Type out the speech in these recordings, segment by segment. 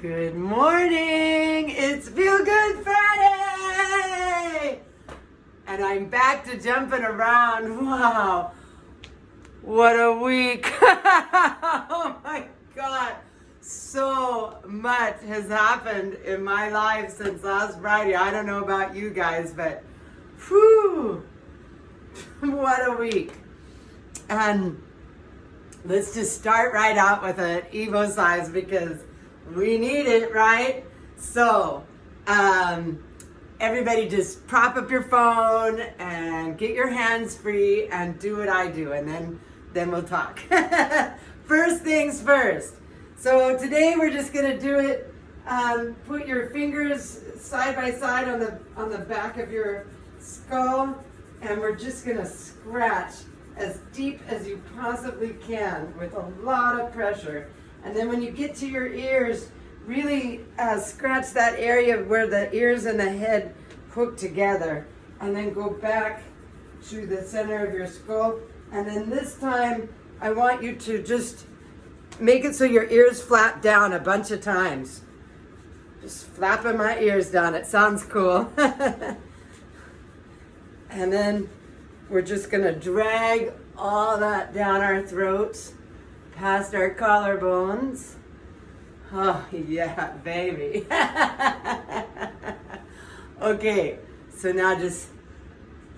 Good morning! It's Feel Good Friday! And I'm back to jumping around. Wow! What a week! Oh my God! So much has happened in my life since last Friday. I don't know about you guys, but whew! What a week! And let's just start right out with an Evo size because we need it, right? So, everybody just prop up your phone and get your hands free and do what I do, and then we'll talk. First things first. So today we're just gonna do it. Put your fingers side by side on the back of your skull, and we're just gonna scratch as deep as you possibly can with a lot of pressure. And then when you get to your ears, really scratch that area where the ears and the head hook together. And then go back to the center of your skull. And then this time, I want you to just make it so your ears flap down a bunch of times. Just flapping my ears down. It sounds cool. And then we're just going to drag all that down our throats, past our collarbones. Oh, yeah, baby. Okay, so now just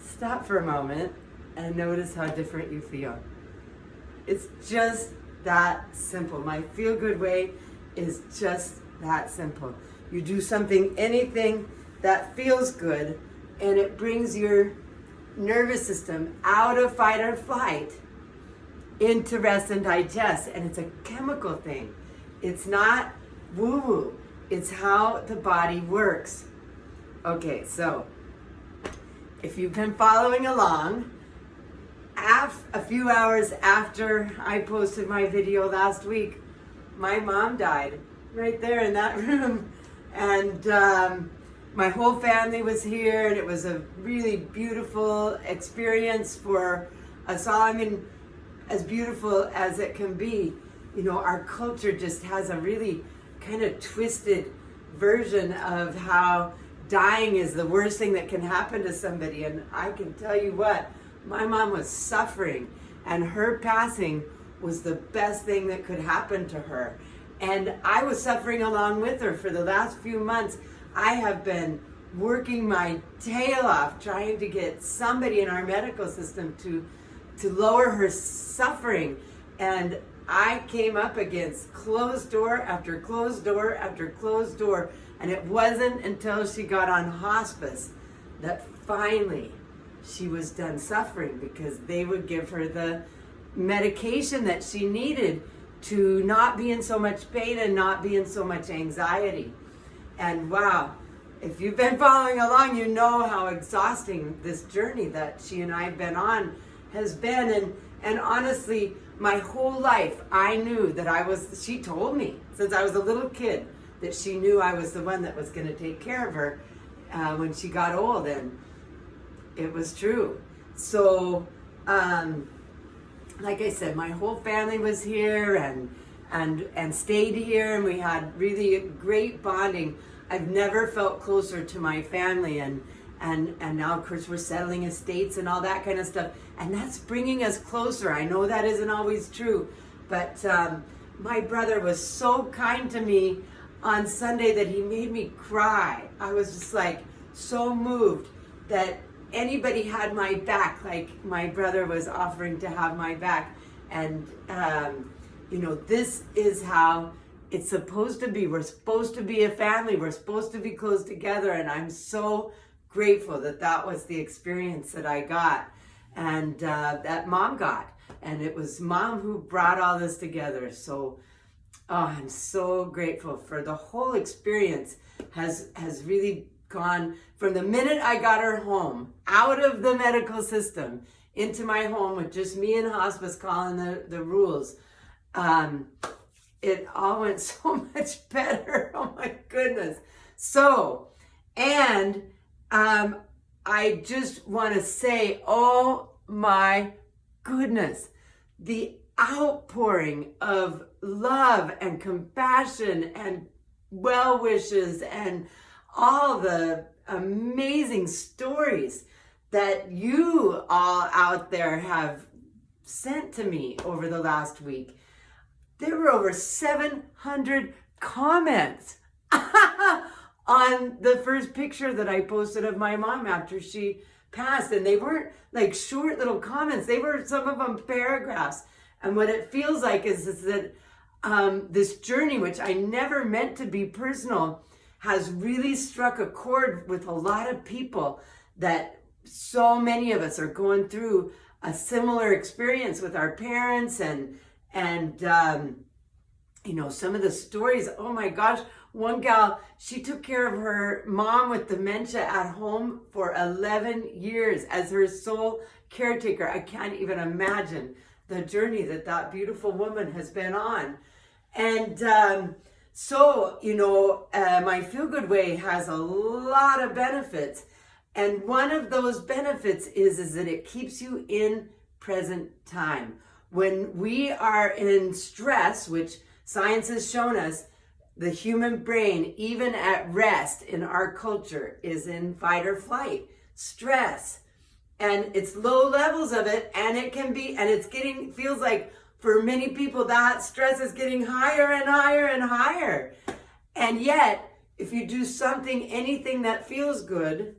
stop for a moment and notice how different you feel. It's just that simple. My feel good way is just that simple. You do anything that feels good, and it brings your nervous system out of fight or flight into rest and digest. And it's a chemical thing. It's not woo-woo. It's how the body works. Okay, so if you've been following along, a few hours after I posted my video last week, my mom died right there in that room. And my whole family was here, and it was a really beautiful experience for us all. I mean, as beautiful as it can be. You know, our culture just has a really kind of twisted version of how dying is the worst thing that can happen to somebody. And I can tell you what, my mom was suffering, and her passing was the best thing that could happen to her. And I was suffering along with her for the last few months. I have been working my tail off trying to get somebody in our medical system to lower her suffering. And I came up against closed door after closed door after closed door. And it wasn't until she got on hospice that finally she was done suffering, because they would give her the medication that she needed to not be in so much pain and not be in so much anxiety. And wow, if you've been following along, you know how exhausting this journey that she and I have been on has been. And honestly, my whole life, I knew that she told me since I was a little kid that she knew I was the one that was going to take care of her when she got old. And it was true. So, like I said, my whole family was here and stayed here, and we had really great bonding. I've never felt closer to my family, and now of course we're settling estates and all that kind of stuff, and that's bringing us closer. I know that isn't always true, but my brother was so kind to me on Sunday that he made me cry. I was just like so moved that anybody had my back, like my brother was offering to have my back. And you know, this is how it's supposed to be. We're supposed to be a family. We're supposed to be close together. And I'm so grateful that was the experience that I got, and that Mom got. And it was Mom who brought all this together. So I'm so grateful for the whole experience. Has really gone from the minute I got her home, out of the medical system, into my home with just me in hospice calling the rules. It all went so much better. Oh my goodness. So, and I just want to say, oh my goodness, the outpouring of love and compassion and well wishes and all the amazing stories that you all out there have sent to me over the last week. There were over 700 comments on the first picture that I posted of my mom after she passed. And they weren't like short little comments. They were, some of them, paragraphs. And what it feels like is that this journey, which I never meant to be personal, has really struck a chord with a lot of people, that so many of us are going through a similar experience with our parents, and you know, some of the stories, oh my gosh. One gal, she took care of her mom with dementia at home for 11 years as her sole caretaker. I can't even imagine the journey that beautiful woman has been on. And so, you know, my Feel Good Way has a lot of benefits. And one of those benefits is that it keeps you in present time. When we are in stress, which science has shown us, the human brain, even at rest in our culture, is in fight or flight, stress. And it's low levels of it, and it can be, and it's getting, feels like for many people that stress is getting higher and higher and higher. And yet, if you do something, anything that feels good,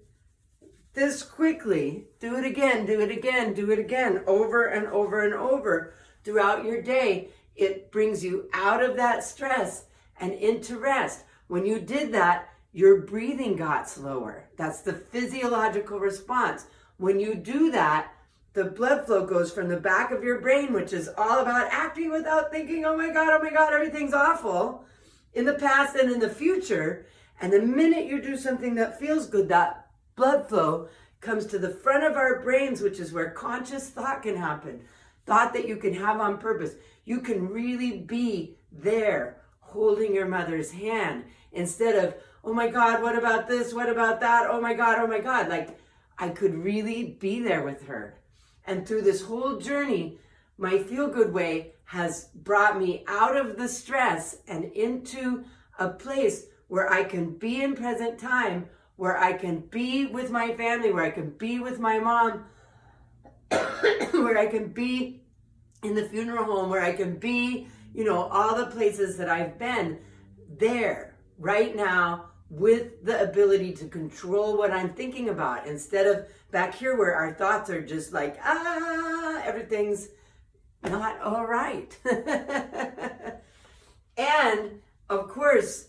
this quickly, do it again, do it again, do it again, over and over and over throughout your day, it brings you out of that stress and into rest. When you did that, your breathing got slower. That's the physiological response. When you do that, the blood flow goes from the back of your brain, which is all about acting without thinking, oh my God, everything's awful, in the past and in the future. And the minute you do something that feels good, that blood flow comes to the front of our brains, which is where conscious thought can happen. Thought that you can have on purpose. You can really be there holding your mother's hand instead of, oh my God, what about this? What about that? Oh my God. Like, I could really be there with her. And through this whole journey, my Feel Good Way has brought me out of the stress and into a place where I can be in present time, where I can be with my family, where I can be with my mom, where I can be in the funeral home, where I can be, you know, all the places that I've been there right now, with the ability to control what I'm thinking about, instead of back here where our thoughts are just like, everything's not all right. And of course,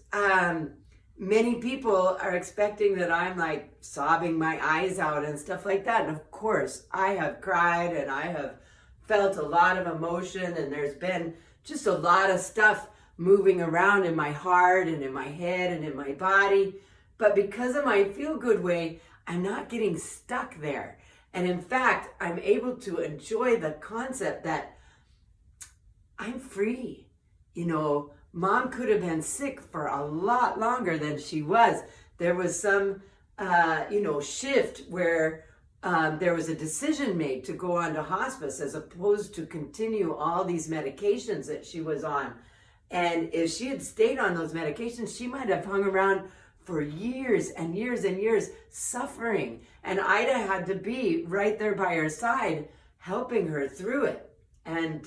many people are expecting that I'm like sobbing my eyes out and stuff like that. And of course, I have cried and I have felt a lot of emotion, and there's been just a lot of stuff moving around in my heart and in my head and in my body. But because of my Feel Good Way, I'm not getting stuck there. And in fact, I'm able to enjoy the concept that I'm free. You know, Mom could have been sick for a lot longer than she was. There was some, shift where there was a decision made to go on to hospice as opposed to continue all these medications that she was on. And if she had stayed on those medications, she might have hung around for years and years and years suffering. And Ida had to be right there by her side, helping her through it. And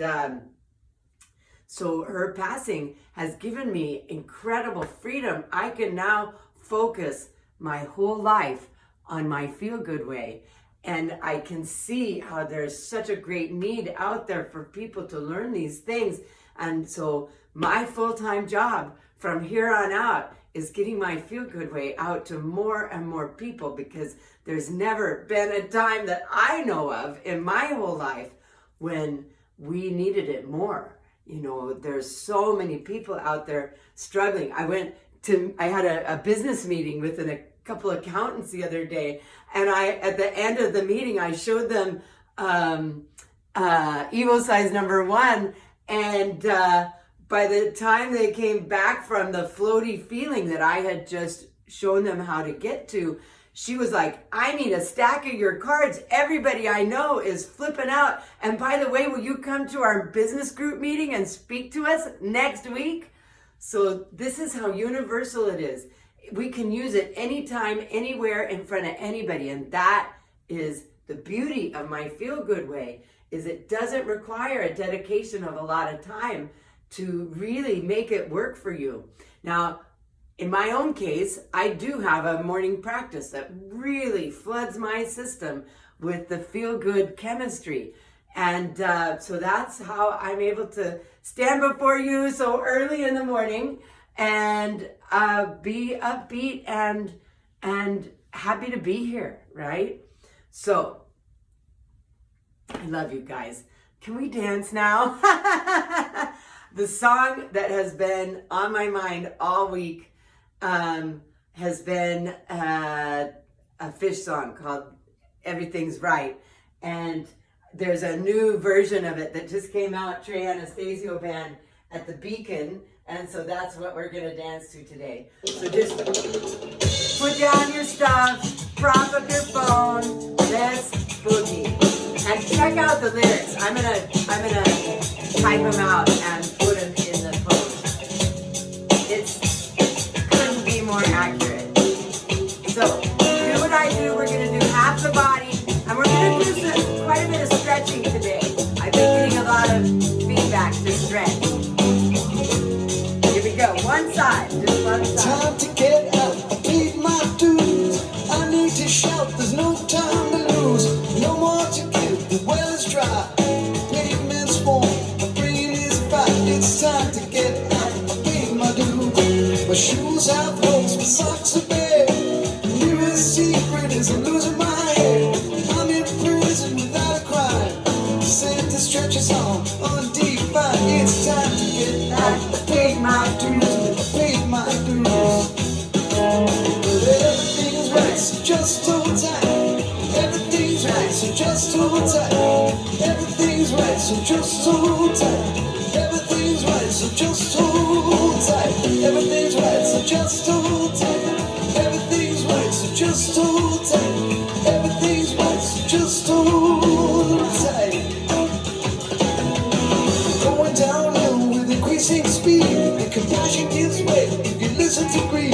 so her passing has given me incredible freedom. I can now focus my whole life on my Feel Good Way. And I can see how there's such a great need out there for people to learn these things. And so my full-time job from here on out is getting my Feel Good Way out to more and more people, because there's never been a time that I know of in my whole life when we needed it more. You know, there's so many people out there struggling. I had a business meeting with a couple of accountants the other day, and at the end of the meeting, I showed them Evo size number 1, and by the time they came back from the floaty feeling that I had just shown them how to get to, she was like, I need a stack of your cards. Everybody I know is flipping out. And by the way, will you come to our business group meeting and speak to us next week? So this is how universal it is. We can use it anytime, anywhere, in front of anybody. And that is the beauty of my Feel Good Way, is it doesn't require a dedication of a lot of time to really make it work for you. Now, in my own case, I do have a morning practice that really floods my system with the feel-good chemistry. And so that's how I'm able to stand before you so early in the morning and be upbeat and happy to be here, right? So, I love you guys. Can we dance now? The song that has been on my mind all week has been a Fish song called Everything's Right. And there's a new version of it that just came out, Trey Anastasio Band at the Beacon. And so that's what we're gonna dance to today. So just put down your stuff, prop up your phone, let's boogie. And check out the lyrics. I'm gonna type them out and put them in the post. It couldn't be more accurate. So do what I do. We're gonna do half the body, and we're gonna do quite a bit of stretching today. I've been getting a lot of feedback to stretch. Here we go. One side, just one side. Time to get up, I paid my dues. I need to shout, there's no time to lose. No more to give, the well is dry. Pavement's warm, my brain is bright. It's time to get up, I paid my dues. My shoes have holes, my socks are bare. The newest secret is I'm losing my hair. I'm in prison without a crime. Santa stretches on undefined. It's time to get up, I paid my dues. I paid my dues. But everything's right, so just hold tight. Everything's right, so just hold tight. Everything's right, so just hold tight. Everything's right, so just hold tight. Everything's right, so just hold tight. Everything's right, so just hold tight. Everything's right, so just hold tight. Going downhill with increasing speed, and compassion gives way if you listen to grief.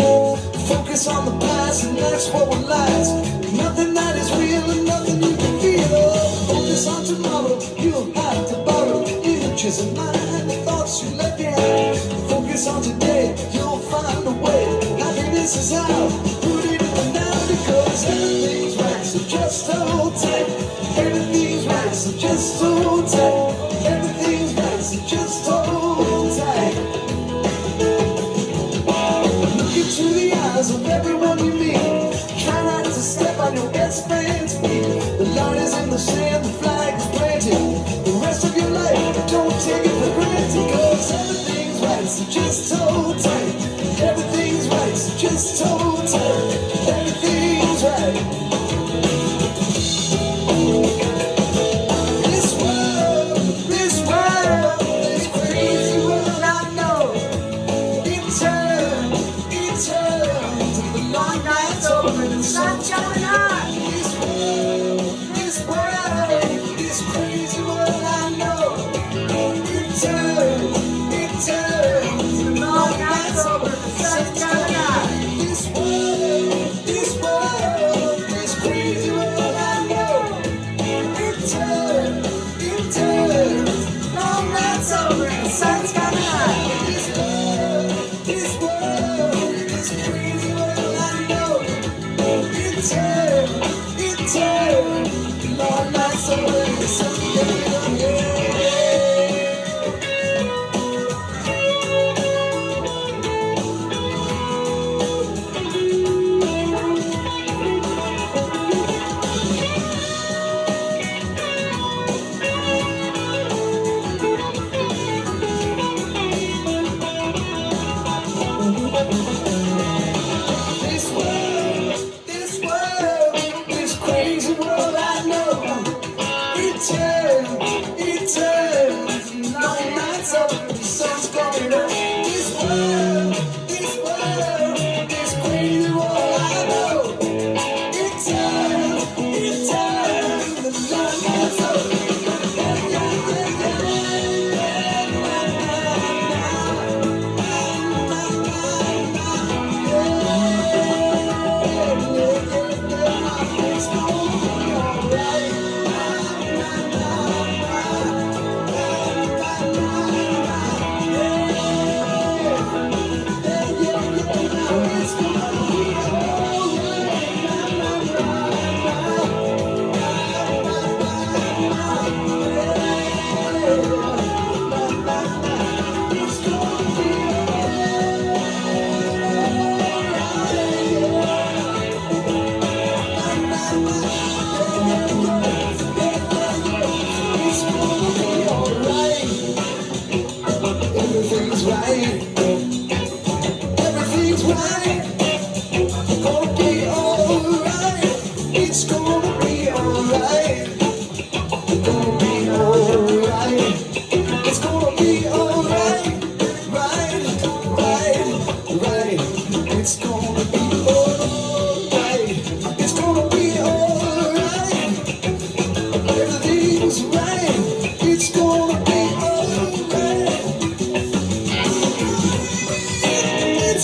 Focus on the past, and that's what will last. Nothing that is real and nothing you can feel. Focus on tomorrow, you'll have to borrow images of mind, the thoughts you left behind. Focus on today, you'll find a way. Happiness is out, put it in the now, because everything's right, so just hold tight. Everything's right, so just hold tight. Everything's right, so just hold tight. Look into the eyes of everyone you meet. Try not to step on your best friend's feet. The line is in the sand, the flag is planted. The rest of your life, don't take it for granted. Cause everything's right, so just hold tight. Everything's right, so just hold tight. Everything's right. This world, this crazy world I know. It turns to the long nights over, the sun's coming up. This world, this crazy world I know. It turns to the long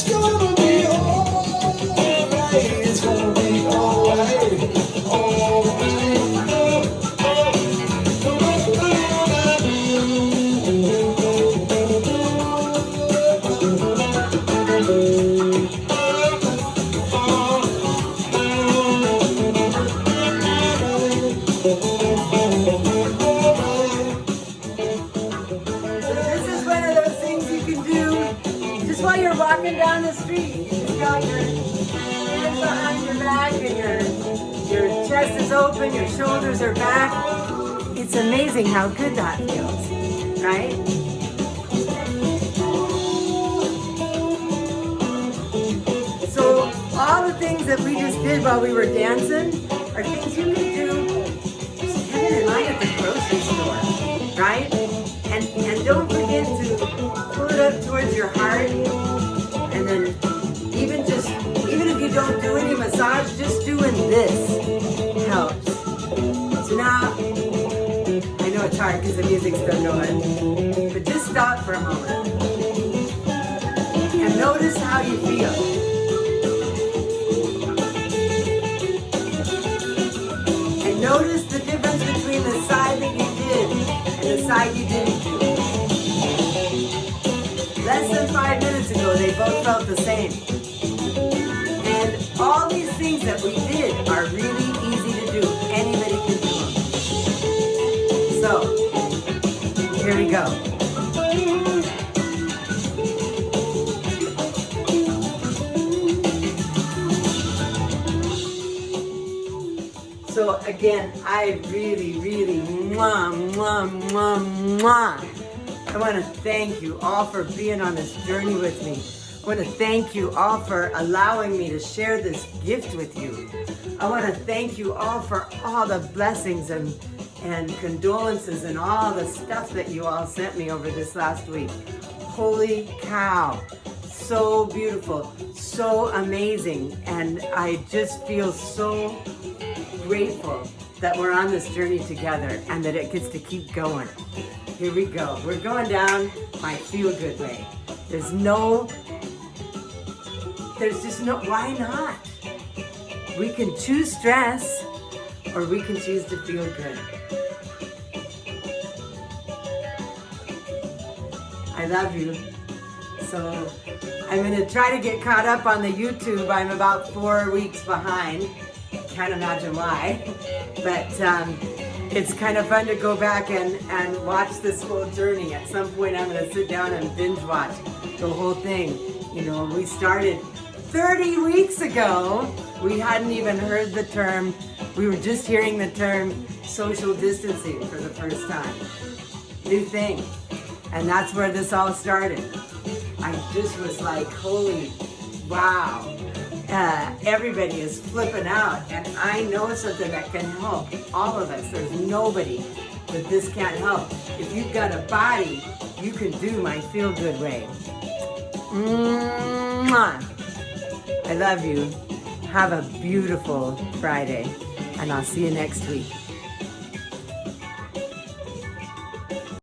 It's gonna be alright. It's gonna be alright. Alright. While you're walking down the street, you just got your hands behind your back and your chest is open, your shoulders are back. It's amazing how good that feels, right? So all the things that we just did while we were dancing are things you can do standing in line at the grocery store, right? And don't forget to pull it up towards your heart, and then even if you don't do any massage, just doing this helps. So now, I know it's hard because the music's still going, but just stop for a moment and notice how you feel. And notice the difference between the side that you did and the side you didn't do. Less than 5 minutes ago, they both felt the same. And all these things that we did are really easy to do. Anybody can do them. So, here we go. So again, I really, mwah, mwah, mwah, mwah. I want to thank you all for being on this journey with me. I want to thank you all for allowing me to share this gift with you. I want to thank you all for all the blessings and condolences and all the stuff that you all sent me over this last week. Holy cow. So beautiful, so amazing. And I just feel so grateful that we're on this journey together and that it gets to keep going. Here we go. We're going down my feel-good way. There's just no, why not? We can choose stress or we can choose to feel good. I love you. So I'm going to try to get caught up on the YouTube. I'm about 4 weeks behind. Can't imagine why. But it's kind of fun to go back and watch this whole journey. At some point I'm going to sit down and binge watch the whole thing. You know, we started 30 weeks ago. We hadn't even heard the term. We were just hearing the term social distancing for the first time. New thing. And that's where this all started. I just was like, holy wow. Everybody is flipping out, and I know something that can help all of us. There's nobody that this can't help. If you've got a body, you can do my feel-good way. Mwah. I love you. Have a beautiful Friday, and I'll see you next week.